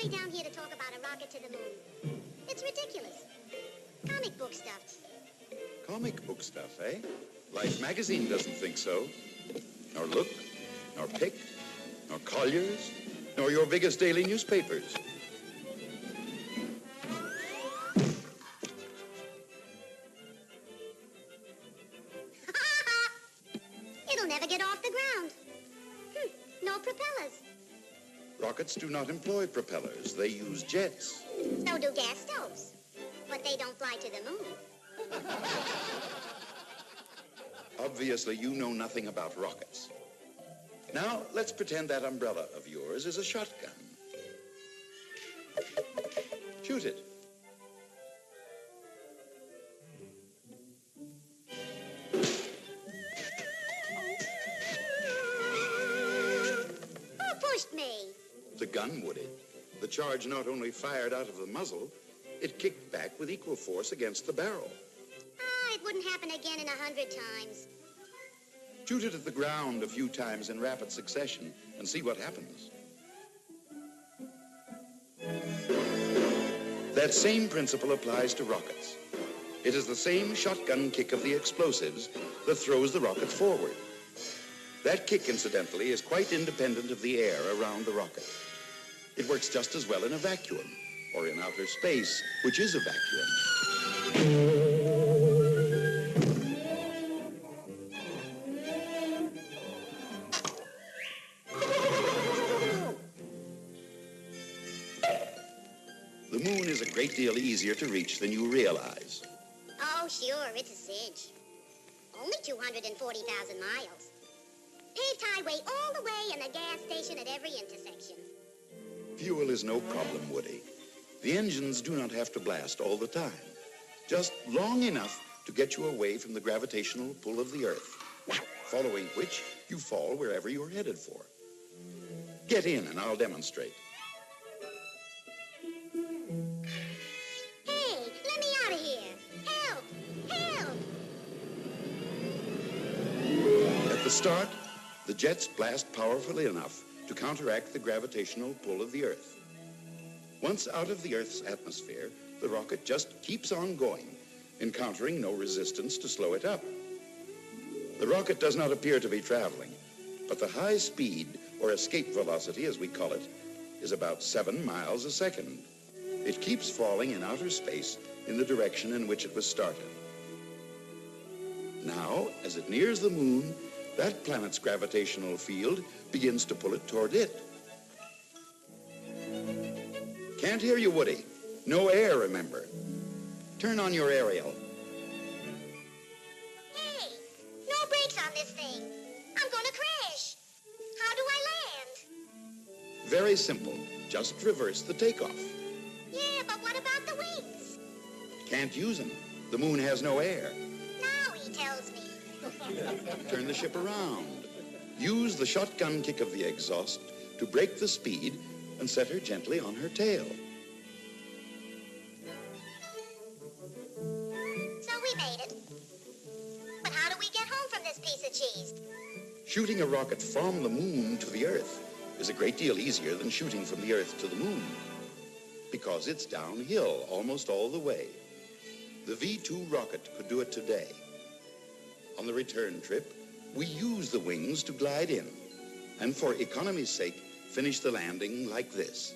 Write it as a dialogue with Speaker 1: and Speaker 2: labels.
Speaker 1: nobody down here to talk about a rocket to the moon. It's ridiculous. Comic book stuff.
Speaker 2: Comic book stuff, eh? Life magazine doesn't think so. Nor Look, nor Pick, nor Collier's, nor your biggest daily newspapers.
Speaker 1: It'll never get off the ground. No propellers.
Speaker 2: Rockets do not employ propellers. They use jets.
Speaker 1: So do gas stoves. But they don't fly to the moon.
Speaker 2: Obviously, you know nothing about rockets. Now, let's pretend that umbrella of yours is a shotgun. Shoot it.
Speaker 1: Who pushed me?
Speaker 2: The gun, Woody. The charge not only fired out of the muzzle, it kicked back with equal force against the barrel.
Speaker 1: It wouldn't happen again in 100 times.
Speaker 2: Shoot it at the ground a few times in rapid succession and see what happens. That same principle applies to rockets. It is the same shotgun kick of the explosives that throws the rocket forward. That kick, incidentally, is quite independent of the air around the rocket. It works just as well in a vacuum, or in outer space, which is a vacuum. The moon is a great deal easier to reach than you realize.
Speaker 1: Oh, sure, it's a cinch. Only 240,000 miles. Paved highway all the way and a gas station at every intersection.
Speaker 2: Fuel is no problem, Woody. The engines do not have to blast all the time. Just long enough to get you away from the gravitational pull of the Earth, following which you fall wherever you're headed for. Get in and I'll demonstrate.
Speaker 1: Hey, let me out of here. Help! Help!
Speaker 2: At the start, the jets blast powerfully enough to counteract the gravitational pull of the Earth. Once out of the Earth's atmosphere, the rocket just keeps on going, encountering no resistance to slow it up. The rocket does not appear to be traveling, but the high speed, or escape velocity as we call it, is about 7 miles a second. It keeps falling in outer space in the direction in which it was started. Now, as it nears the moon, that planet's gravitational field begins to pull it toward it. Can't hear you, Woody. No air, remember. Turn on your aerial.
Speaker 1: Hey, no brakes on this thing. I'm gonna crash. How do I land?
Speaker 2: Very simple. Just reverse the takeoff.
Speaker 1: Yeah, but what about the wings?
Speaker 2: Can't use them. The moon has no air.
Speaker 1: Now he tells me.
Speaker 2: Turn the ship around. Use the shotgun kick of the exhaust to break the speed and set her gently on her tail.
Speaker 1: So we made it. But how do we get home from this piece of cheese?
Speaker 2: Shooting a rocket from the moon to the Earth is a great deal easier than shooting from the Earth to the moon, because it's downhill almost all the way. The V-2 rocket could do it today. On the return trip, we use the wings to glide in, and for economy's sake, finish the landing like this.